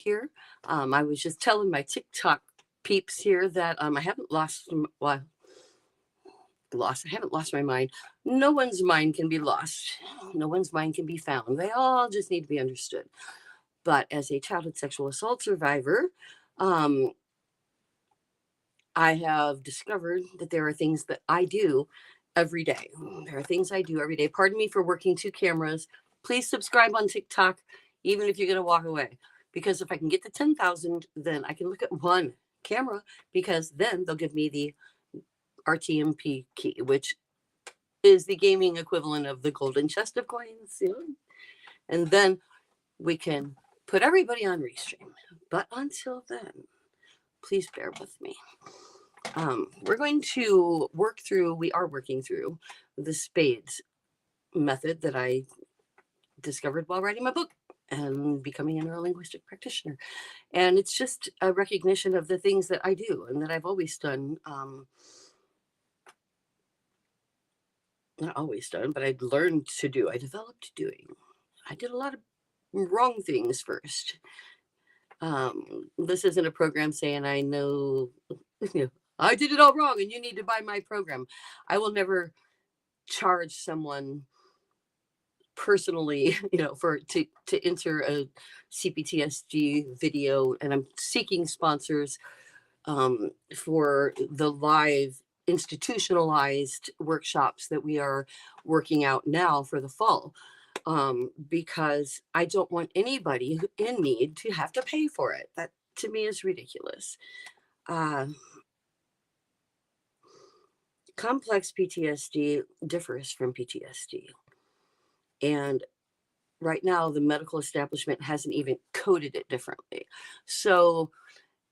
here. I was just telling my TikTok peeps here that I haven't lost. I haven't lost my mind. No one's mind can be lost. No one's mind can be found. They all just need to be understood. But as a childhood sexual assault survivor, um, I have discovered that there are things that I do every day. There are things I do every day. Pardon me for working two cameras. Please subscribe on TikTok, even if you're going to walk away. Because if I can get to 10,000, then I can look at one camera, because then they'll give me the RTMP key, which is the gaming equivalent of the golden chest of coins. You know? And then we can put everybody on Restream. But until then, please bear with me. We're going to we are working through the spades method that I discovered while writing my book and becoming a neurolinguistic practitioner. And it's just a recognition of the things that I do and that I've always done. Not always done, but I'd learned to do. I developed doing. I did a lot of wrong things first. This isn't a program saying I know, I did it all wrong and you need to buy my program. I will never charge someone personally, to enter a cPTSD video, and I'm seeking sponsors for the live institutionalized workshops that we are working out now for the fall, because I don't want anybody in need to have to pay for it. That to me is ridiculous. Complex PTSD differs from PTSD. And right now, the medical establishment hasn't even coded it differently. So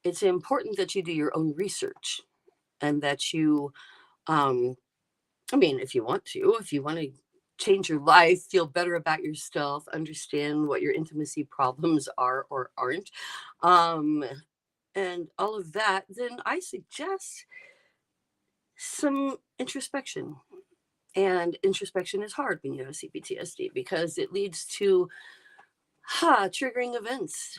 it's important that you do your own research and that you, if you want to change your life, feel better about yourself, understand what your intimacy problems are or aren't, and all of that, then I suggest some introspection. And introspection is hard when you have cPTSD because it leads to triggering events.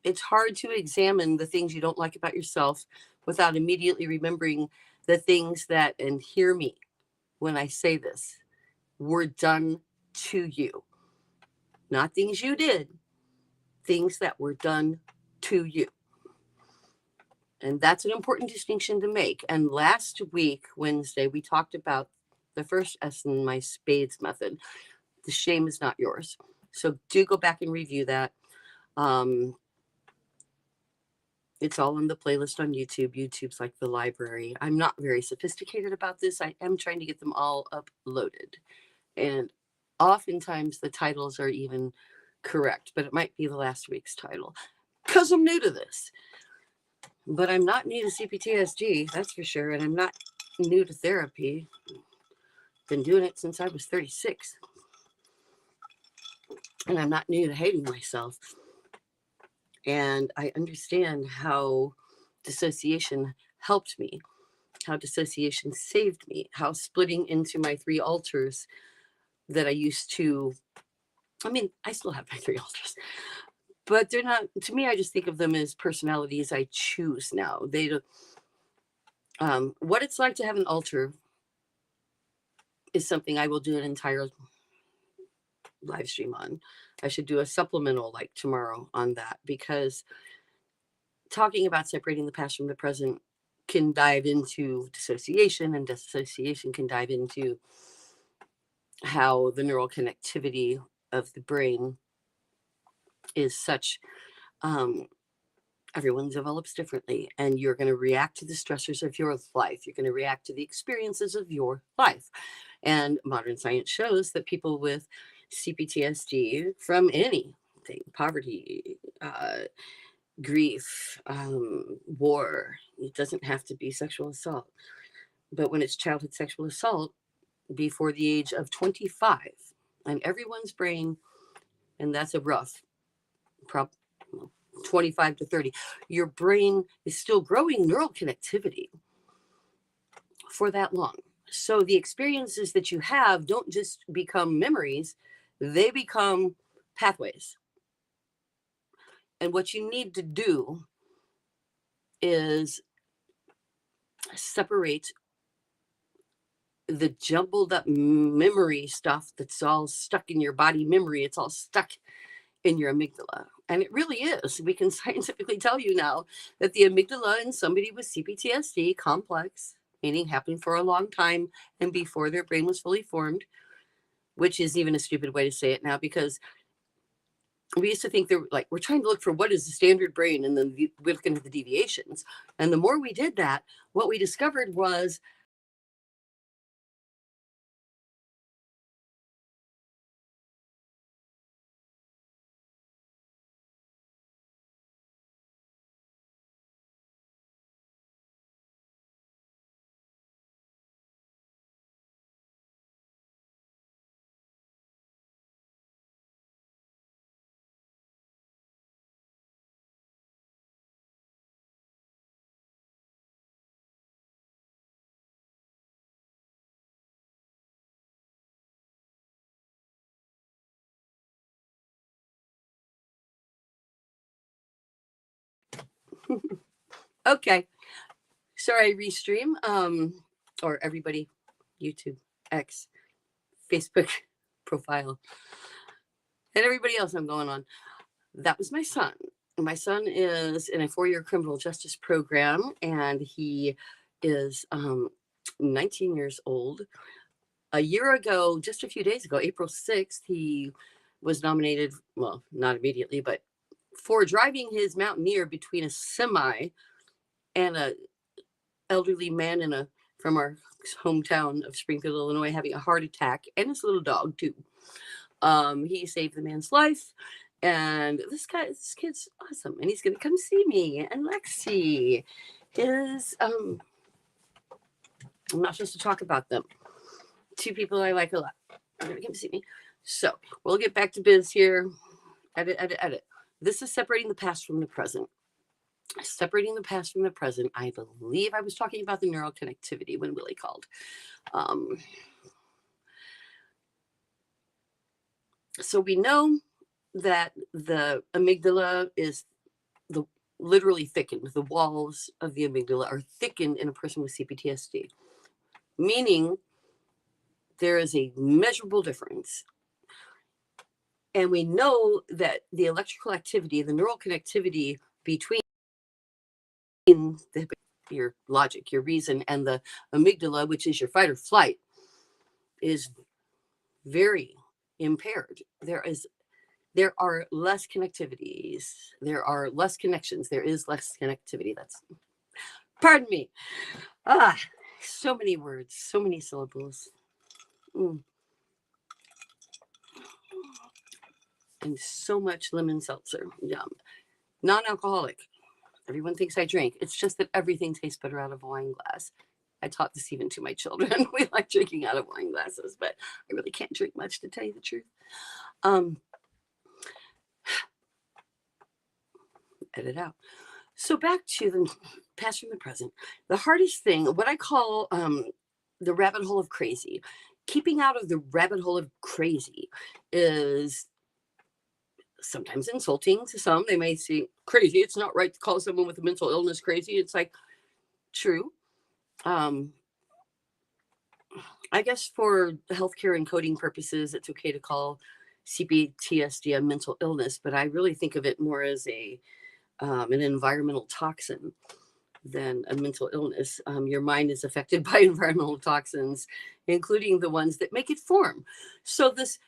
It's hard to examine the things you don't like about yourself without immediately remembering the things that, and hear me when I say this, were done to you. Not things you did, things that were done to you. And that's an important distinction to make. And last week, Wednesday, we talked about the first S in my spades method. The shame is not yours. So do go back and review that. It's all on the playlist on YouTube. YouTube's like the library. I'm not very sophisticated about this. I am trying to get them all uploaded. And oftentimes the titles are even correct, but it might be the last week's title because I'm new to this. But I'm not new to cPTSD, that's for sure. And I'm not new to therapy. Been doing it since I was 36. And I'm not new to hating myself. And I understand how dissociation helped me, how dissociation saved me, how splitting into my three alters that I used to, I still have my three alters, but they're not, to me, I just think of them as personalities I choose now. What it's like to have an alter is something I will do an entire live stream on. I should do a supplemental like tomorrow on that, because talking about separating the past from the present can dive into dissociation, and dissociation can dive into how the neural connectivity of the brain is such. Everyone develops differently, and you're going to react to the stressors of your life. You're going to react to the experiences of your life. And modern science shows that people with cPTSD from anything, poverty, grief, war, it doesn't have to be sexual assault. But when it's childhood sexual assault before the age of 25, and everyone's brain, and that's a rough 25 to 30, your brain is still growing neural connectivity for that long. So the experiences that you have don't just become memories, they become pathways. And what you need to do is separate the jumbled up memory stuff that's all stuck in your body memory. It's all stuck in your amygdala. And it really is. We can scientifically tell you now that the amygdala in somebody with cPTSD, complex, meaning happening for a long time and before their brain was fully formed, which is even a stupid way to say it now, because we used to think they're like, we're trying to look for what is the standard brain, and then we're looking at the deviations. And the more we did that, what we discovered was okay. Sorry, Restream, or everybody, YouTube, X, Facebook profile, and everybody else I'm going on. That was my son. My son is in a 4-year criminal justice program, and he is 19 years old. A year ago, just a few days ago, April 6th, he was nominated, well, not immediately, but for driving his Mountaineer between a semi and a elderly man from our hometown of Springfield, Illinois, having a heart attack, and his little dog too. He saved the man's life, and this kid's awesome, and he's gonna come see me. And Lexi is I'm not supposed to talk about them. 2 people I like a lot. They're gonna come see me. So we'll get back to biz here. Edit. This is separating the past from the present. Separating the past from the present. I believe I was talking about the neural connectivity when Willie called. So we know that the amygdala is literally thickened. The walls of the amygdala are thickened in a person with cPTSD, meaning there is a measurable difference. And we know that the electrical activity, the neural connectivity between your logic, your reason, and the amygdala, which is your fight or flight, is very impaired. There are less connectivities. There are less connections. There is less connectivity. Pardon me. So many words, so many syllables. And so much lemon seltzer. Yum. Non-alcoholic. Everyone thinks I drink. It's just that everything tastes better out of a wine glass. I taught this even to my children. We like drinking out of wine glasses, but I really can't drink much, to tell you the truth. Edit out. So back to the past from the present. The hardest thing, what I call the rabbit hole of crazy, keeping out of the rabbit hole of crazy is sometimes insulting to some. They may say crazy. It's not right to call someone with a mental illness crazy. It's like, true. I guess for healthcare and coding purposes, it's okay to call cPTSD a mental illness, but I really think of it more as an environmental toxin than a mental illness. Your mind is affected by environmental toxins, including the ones that make it form. So this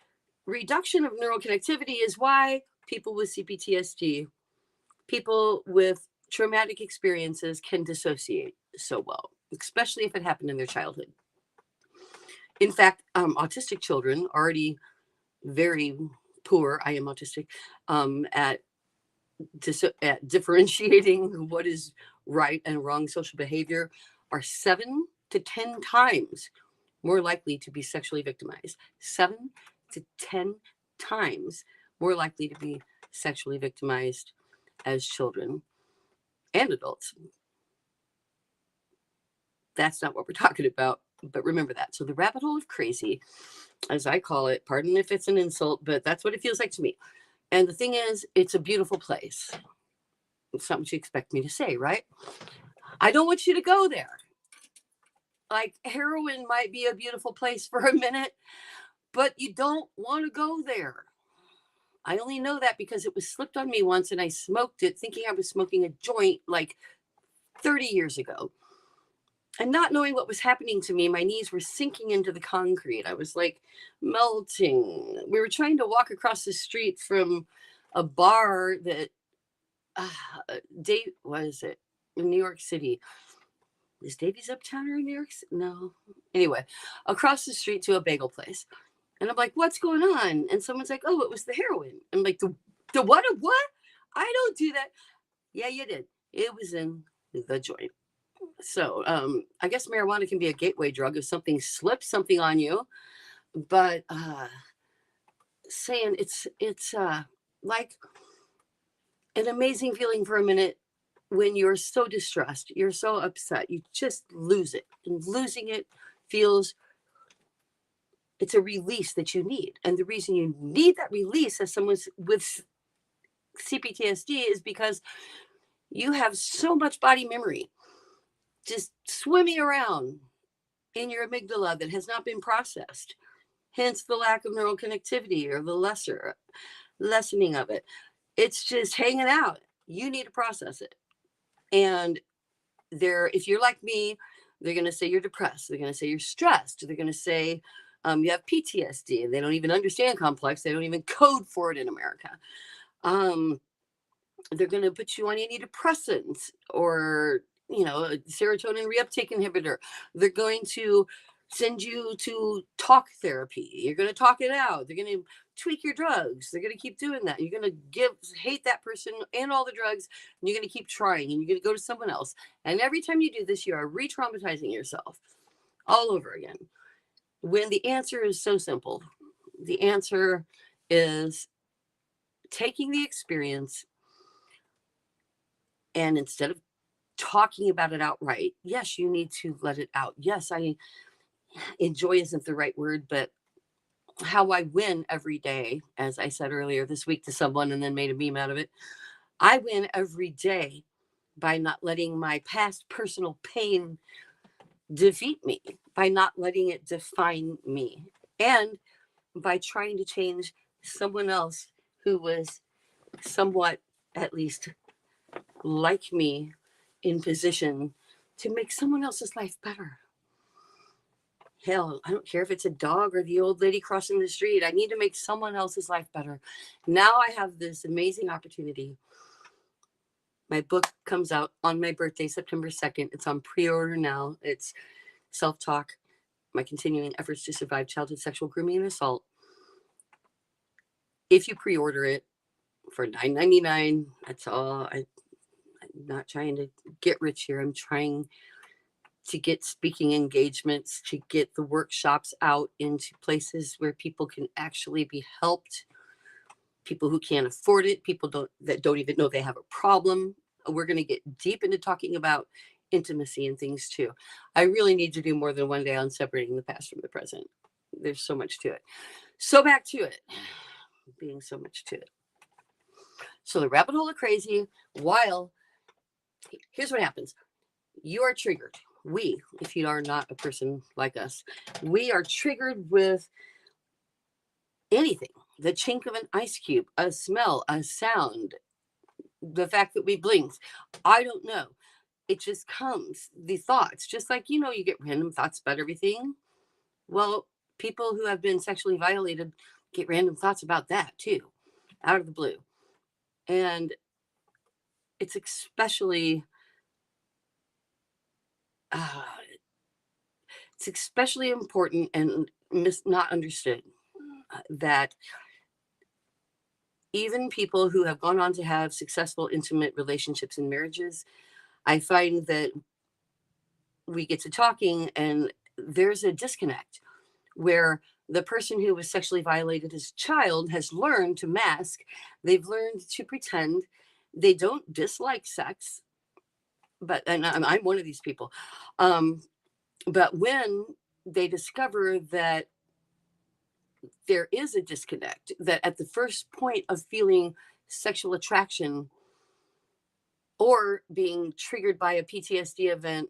reduction of neural connectivity is why people with cPTSD, people with traumatic experiences, can dissociate so well, especially if it happened in their childhood. In fact, autistic children, already very poor, I am autistic, at differentiating what is right and wrong social behavior, are 7 to 10 times more likely to be sexually victimized. 7 to 10 times more likely to be sexually victimized as children and adults. That's not what we're talking about, but remember that. So the rabbit hole of crazy, as I call it, pardon if it's an insult, but that's what it feels like to me. And the thing is, it's a beautiful place. It's not what you expect me to say, right? I don't want you to go there. Like, heroin might be a beautiful place for a minute, but you don't want to go there. I only know that because it was slipped on me once and I smoked it thinking I was smoking a joint like 30 years ago. And not knowing what was happening to me, my knees were sinking into the concrete. I was like melting. We were trying to walk across the street from a bar that, Dave, what is it? In New York City. Is Davies Uptown or in New York City? No. Anyway, across the street to a bagel place. And I'm like, what's going on? And someone's like, oh, it was the heroin. I'm like, the what? What? I don't do that. Yeah, you did. It was in the joint. So I guess marijuana can be a gateway drug if something slips something on you. But saying it's like an amazing feeling for a minute when you're so distressed, you're so upset, you just lose it. And losing it feels, it's a release that you need. And the reason you need that release as someone with cPTSD is because you have so much body memory just swimming around in your amygdala that has not been processed. Hence the lack of neural connectivity or the lessening of it. It's just hanging out. You need to process it. And if you're like me, they're going to say you're depressed. They're going to say you're stressed. They're going to say you have PTSD. And they don't even understand complex. They don't even code for it in America. They're going to put you on antidepressants or, a serotonin reuptake inhibitor. They're going to send you to talk therapy. You're going to talk it out. They're going to tweak your drugs. They're going to keep doing that. You're going to hate that person and all the drugs, and you're going to keep trying, and you're going to go to someone else. And every time you do this, you are re-traumatizing yourself all over again. When the answer is so simple, the answer is taking the experience and instead of talking about it outright, yes, you need to let it out. Yes, enjoy isn't the right word, but how I win every day, as I said earlier this week to someone and then made a meme out of it. I win every day by not letting my past personal pain defeat me, by not letting it define me, and by trying to change someone else who was somewhat, at least like me, in position to make someone else's life better. Hell, I don't care if it's a dog or the old lady crossing the street. I need to make someone else's life better. Now I have this amazing opportunity. My book comes out on my birthday, September 2nd. It's on pre-order now. It's Self-Talk, My Continuing Efforts to Survive Childhood Sexual Grooming and Assault. If you pre-order it for $9.99, that's all. I'm not trying to get rich here. I'm trying to get speaking engagements, to get the workshops out into places where people can actually be helped, people who can't afford it, people that don't even know they have a problem. We're going to get deep into talking about intimacy and things too. I really need to do more than one day on separating the past from the present. There's so much to it. So back to it, being so much to it. So the rabbit hole of crazy, here's what happens. You are triggered. If you are not a person like us, we are triggered with anything. The chink of an ice cube, a smell, a sound, the fact that we blinked. I don't know. It just comes. The thoughts, just like, you get random thoughts about everything. Well, people who have been sexually violated get random thoughts about that too, out of the blue. And it's especially important and not understood that even people who have gone on to have successful, intimate relationships and marriages, I find that we get to talking and there's a disconnect where the person who was sexually violated as a child has learned to mask. They've learned to pretend. They don't dislike sex, and I'm one of these people. But when they discover that there is a disconnect, that at the first point of feeling sexual attraction or being triggered by a PTSD event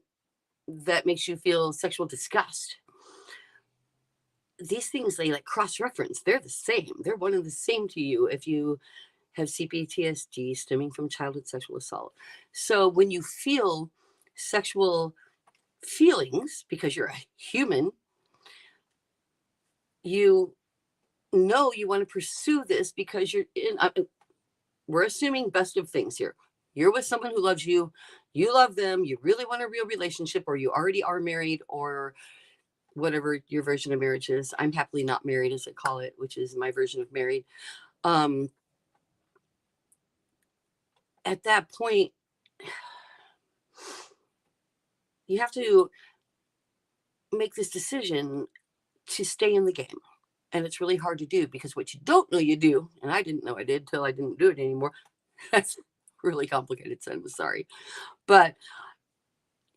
that makes you feel sexual disgust, these things, they like cross reference. They're the same. They're one and the same to you if you have cPTSD stemming from childhood sexual assault. So when you feel sexual feelings, because you're a human, you know you want to pursue this because you're in, we're assuming best of things here. You're with someone who loves you, you love them, you really want a real relationship, or you already are married, or whatever your version of marriage is. I'm happily not married, as I call it, which is my version of married. At that point, you have to make this decision to stay in the game. And it's really hard to do, because what you don't know you do, and I didn't know I did till I didn't do it anymore. That's really complicated, so I'm sorry. But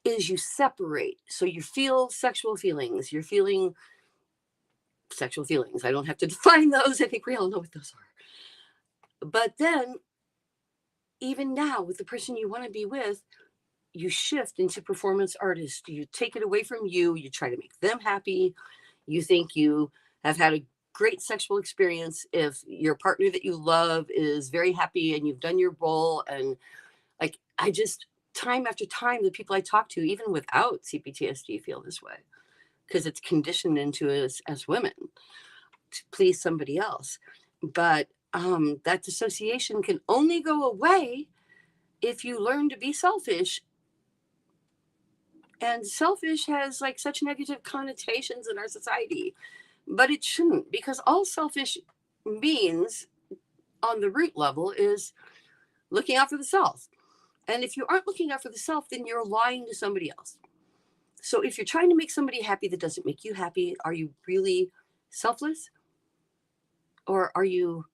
is you separate. So you feel sexual feelings. You're feeling sexual feelings. I don't have to define those. I think we all know what those are. But then, even now, with the person you want to be with, you shift into performance artist. You take it away from you. You try to make them happy. You think you have had a great sexual experience if your partner that you love is very happy and you've done your role. And like, I just, time after time, the people I talk to, even without cPTSD, feel this way, because it's conditioned into us as women to please somebody else. But that dissociation can only go away if you learn to be selfish. And selfish has like such negative connotations in our society, but it shouldn't, because all selfish means on the root level is looking out for the self. And if you aren't looking out for the self, then you're lying to somebody else. So if you're trying to make somebody happy that doesn't make you happy, are you really selfless? Or are you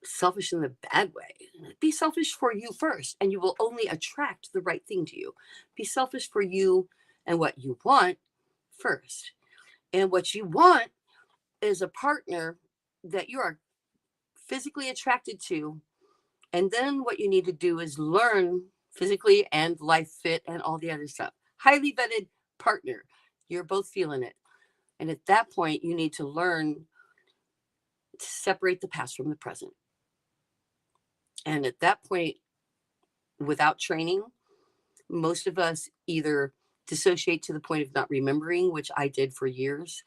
selfish in the bad way? Be selfish for you first, and you will only attract the right thing to you. Be selfish for you and what you want first. And what you want is a partner that you are physically attracted to. And then what you need to do is learn physically and life fit and all the other stuff. Highly vetted partner. You're both feeling it. And at that point, you need to learn to separate the past from the present. And at that point, without training, most of us either dissociate to the point of not remembering, which I did for years,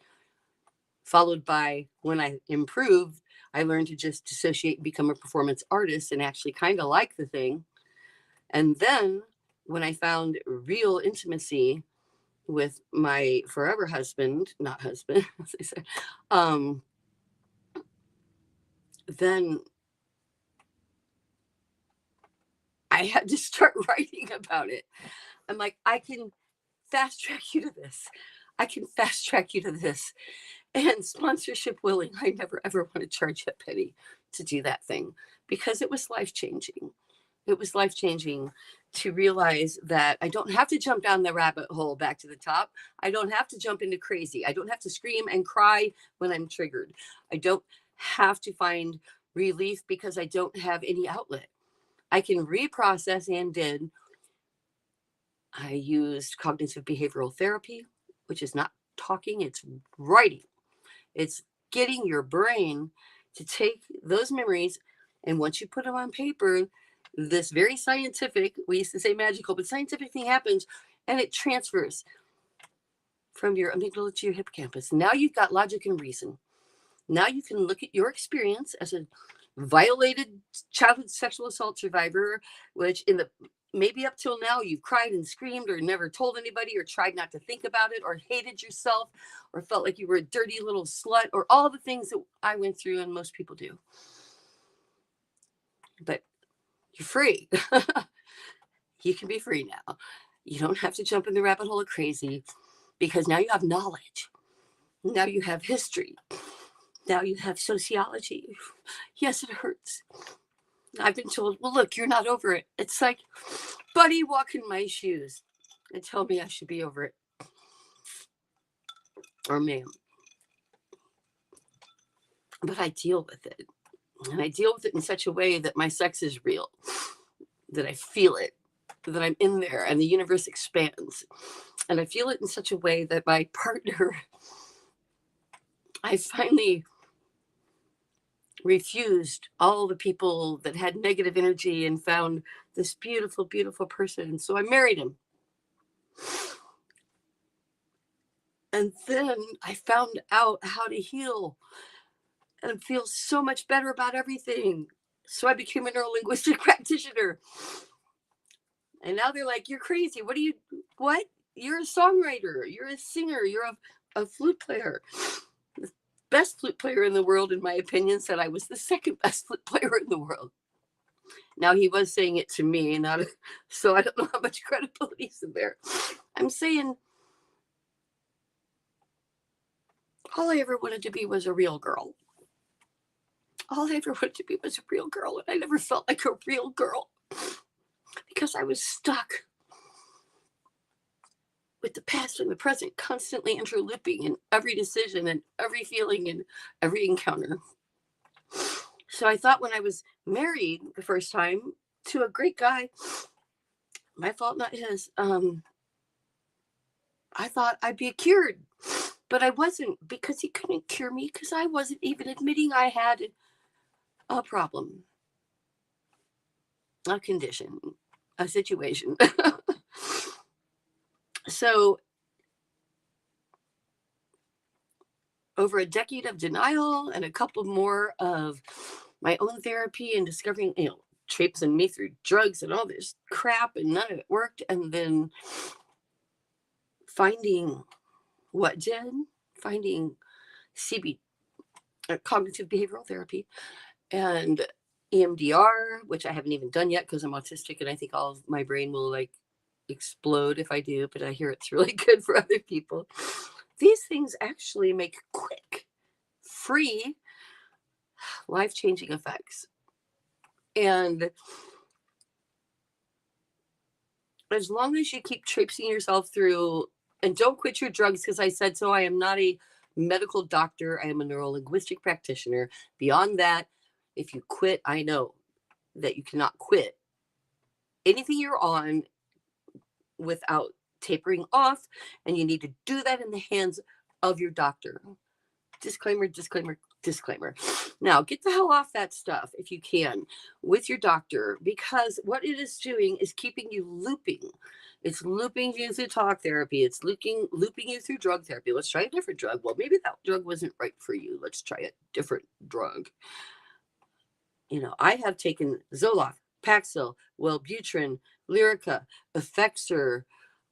followed by, when I improved, I learned to just dissociate and become a performance artist and actually kind of like the thing. And then when I found real intimacy with my forever husband, not husband, as I said, then I had to start writing about it. I'm like, I can fast track you to this. I can fast track you to this. And sponsorship willing, I never ever want to charge a penny to do that thing, because it was life changing. It was life changing to realize that I don't have to jump down the rabbit hole back to the top. I don't have to jump into crazy. I don't have to scream and cry when I'm triggered. I don't have to find relief because I don't have any outlet. I can reprocess, and did. I used cognitive behavioral therapy, which is not talking, it's writing. It's getting your brain to take those memories, and once you put them on paper, this very scientific, we used to say magical, but scientific thing happens, and it transfers from your amygdala to your hippocampus. Now you've got logic and reason. Now you can look at your experience as a violated childhood sexual assault survivor, which in the maybe up till now you've cried and screamed or never told anybody or tried not to think about it or hated yourself or felt like you were a dirty little slut or all the things that I went through and most people do. But you're free. You can be free now. You don't have to jump in the rabbit hole of crazy, because now you have knowledge. Now you have history. Now you have sociology. Yes, it hurts. I've been told, well, look, you're not over it. It's like, buddy, walk in my shoes and tell me I should be over it. Or ma'am. but I deal with it. And I deal with it in such a way that my sex is real, that I feel it, that I'm in there and the universe expands. And I feel it in such a way that my partner, I finally refused all the people that had negative energy and found this beautiful, beautiful person. And so I married him. And then I found out how to heal and feel so much better about everything. So I became a neurolinguistic practitioner. And now they're like, you're crazy. What? You're a songwriter. You're a singer. You're a flute player. The best flute player in the world, in my opinion, said I was the second best flute player in the world. Now, he was saying it to me, so I don't know how much credibility is in there. I'm saying all I ever wanted to be was a real girl. All I ever wanted to be was a real girl, and I never felt like a real girl because I was stuck with the past and the present constantly interlooping in every decision and every feeling and every encounter. So I thought when I was married the first time to a great guy, my fault, not his, I thought I'd be cured, but I wasn't, because he couldn't cure me because I wasn't even admitting I had a problem, a condition, a situation. So over a decade of denial and a couple more of my own therapy and discovering, traipsing me through drugs and all this crap, and none of it worked. And then finding what did, finding cognitive behavioral therapy, and EMDR, which I haven't even done yet because I'm autistic and I think all of my brain will like explode if I do, but I hear it's really good for other people. These things actually make quick, free, life-changing effects. And as long as you keep traipsing yourself through, and don't quit your drugs because I said so. I am not a medical doctor. I am a neurolinguistic practitioner. Beyond that, if you quit, I know that you cannot quit anything you're on without tapering off, and you need to do that in the hands of your doctor. Disclaimer, disclaimer, disclaimer. Now, get the hell off that stuff if you can with your doctor, because what it is doing is keeping you looping. It's looping you through talk therapy. It's looping you through drug therapy. Let's try a different drug. Well, maybe that drug wasn't right for you. Let's try a different drug. I have taken Zoloft, Paxil, Wellbutrin, Lyrica, Effexor,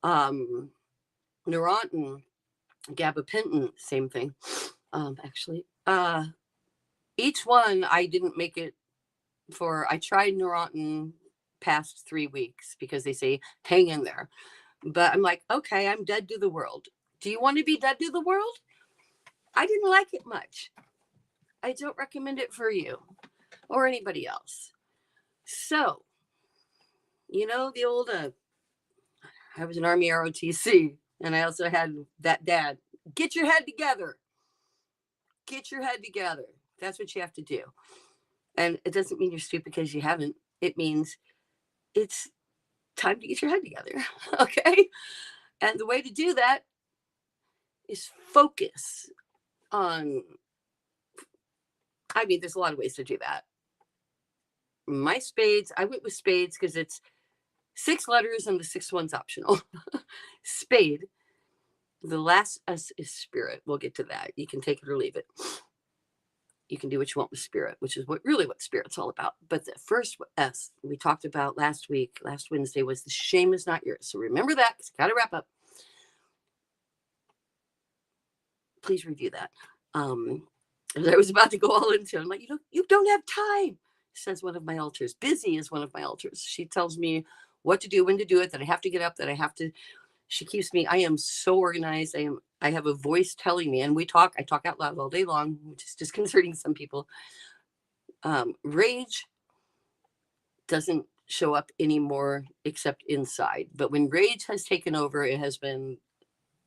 Neurontin, gabapentin, same thing. Actually, each one I didn't make it for. I tried Neurontin past 3 weeks because they say hang in there, but I'm like, okay, I'm dead to the world. Do you want to be dead to the world? I didn't like it much. I don't recommend it for you or anybody else. So, the old, I was an Army ROTC, and I also had that dad. Get your head together. Get your head together. That's what you have to do. And it doesn't mean you're stupid because you haven't. It means it's time to get your head together. Okay? And the way to do that is focus on, there's a lot of ways to do that. My spades, I went with spades because it's 6 letters and the 6th one's optional. Spade. The last S is spirit. We'll get to that. You can take it or leave it. You can do what you want with spirit, which is what spirit's all about. But the first S we talked about last Wednesday, was the shame is not yours. So remember that, because I got to wrap up. Please review that. As I was about to go all into it, I'm like, you don't have time, says one of my altars. Busy is one of my altars. She tells me what to do, when to do it, that I have to get up, that I have to. She keeps me. I am so organized. I have a voice telling me, and I talk out loud all day long, which is disconcerting some people. Rage doesn't show up anymore except inside. But when rage has taken over, it has been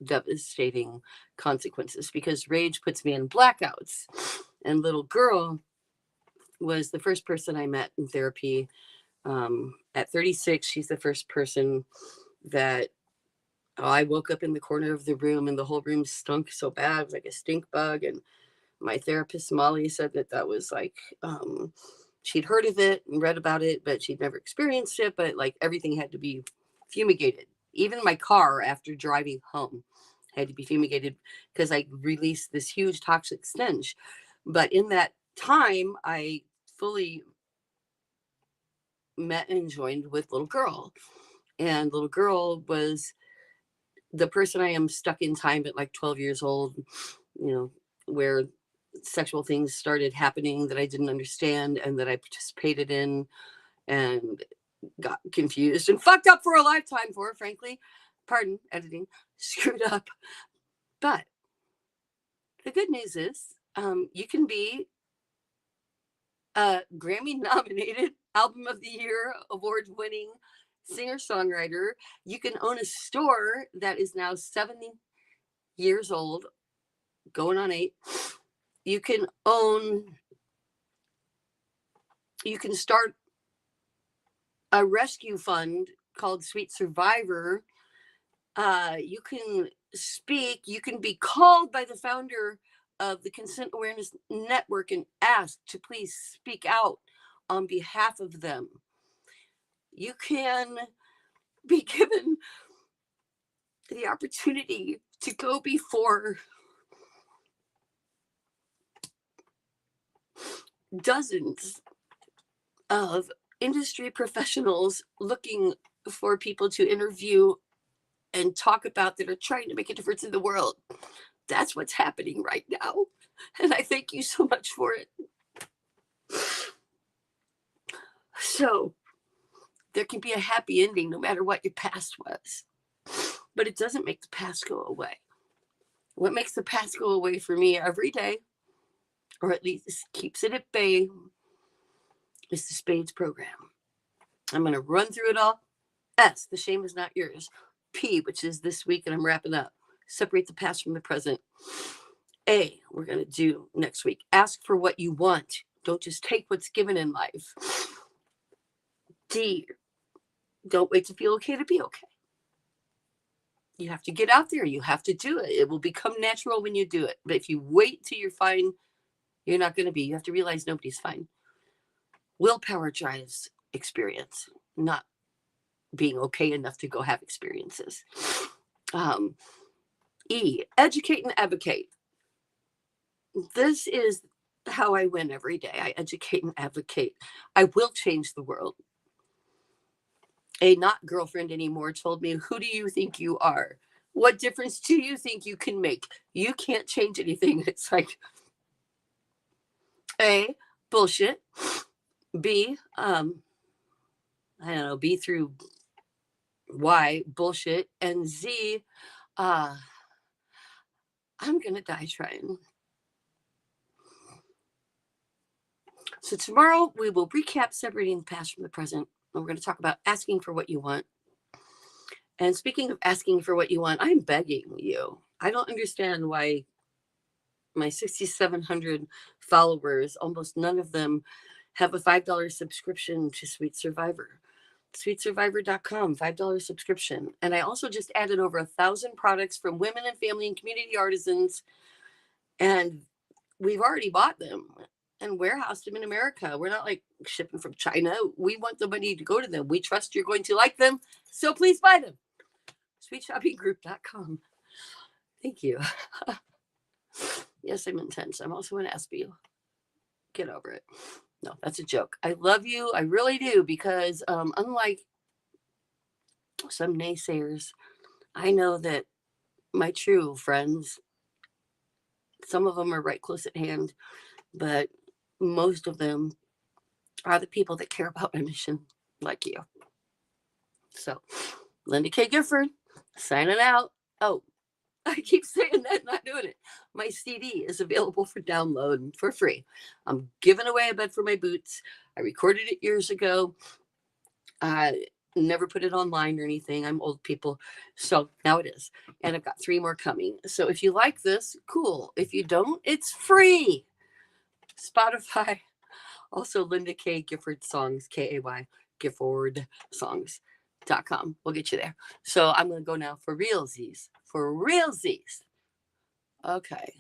devastating consequences, because rage puts me in blackouts. And little girl was the first person I met in therapy. At 36, she's the first person that I woke up in the corner of the room and the whole room stunk so bad. It was like a stink bug. And my therapist, Molly, said that was like, she'd heard of it and read about it, but she'd never experienced it. But like everything had to be fumigated. Even my car, after driving home, had to be fumigated because I released this huge toxic stench. But in that time, I fully met and joined with little girl. And little girl was the person I am stuck in time at like 12 years old, where sexual things started happening that I didn't understand and that I participated in and got confused and fucked up for a lifetime for, frankly. Pardon, editing, screwed up. But the good news is you can be a Grammy nominated Album of the Year award winning singer-songwriter. You can own a store that is now 70 years old, going on 8. You can start a rescue fund called Sweet Survivor. You can speak. You can be called by the founder of the Consent Awareness Network and asked to please speak out on behalf of them. You can be given the opportunity to go before dozens of industry professionals looking for people to interview and talk about that are trying to make a difference in the world. That's what's happening right now. And I thank you so much for it. So there can be a happy ending no matter what your past was. But it doesn't make the past go away. What makes the past go away for me every day, or at least keeps it at bay, is the Spades program. I'm going to run through it all. S, the shame is not yours. P, which is this week, and I'm wrapping up. Separate the past from the present. A, we're going to do next week. Ask for what you want. Don't just take what's given in life. D, don't wait to feel okay to be okay. You have to get out there. You have to do it. It will become natural when you do it. But if you wait till you're fine, you're not going to be. You have to realize nobody's fine. Willpower drives experience, not being okay enough to go have experiences. E, educate and advocate. This is how I win every day. I educate and advocate. I will change the world. A not girlfriend anymore told me, who do you think you are? What difference do you think you can make? You can't change anything. It's like, A, bullshit. B, I don't know, B through Y, bullshit. And Z, I'm going to die trying. So tomorrow we will recap separating the past from the present. And we're going to talk about asking for what you want. And speaking of asking for what you want, I'm begging you. I don't understand why my 6,700 followers, almost none of them have a $5 subscription to Sweet Survivor. SweetSurvivor.com, $5 subscription. And I also just added over 1,000 products from women and family and community artisans. And we've already bought them and warehoused them in America. We're not like shipping from China. We want the money to go to them. We trust you're going to like them. So please buy them. SweetShoppinggroup.com. Thank you. Yes, I'm intense. I'm also an SB. Get over it. No, that's a joke. I love you. I really do, because unlike some naysayers, I know that my true friends, some of them are right close at hand, but most of them are the people that care about my mission, like you. So, Linda Kay Gifford, signing out. Oh, I keep saying that, not doing it. My CD is available for download for free. I'm giving away a bed for my boots. I recorded it years ago. Never put it online or anything. I'm old people. So now it is. And I've got 3 more coming. So if you like this, cool. If you don't, it's free. Spotify. Also Linda Kay Gifford Songs, Kay Gifford Songs.com. We'll get you there. So I'm going to go now for realsies. For realsies. Okay.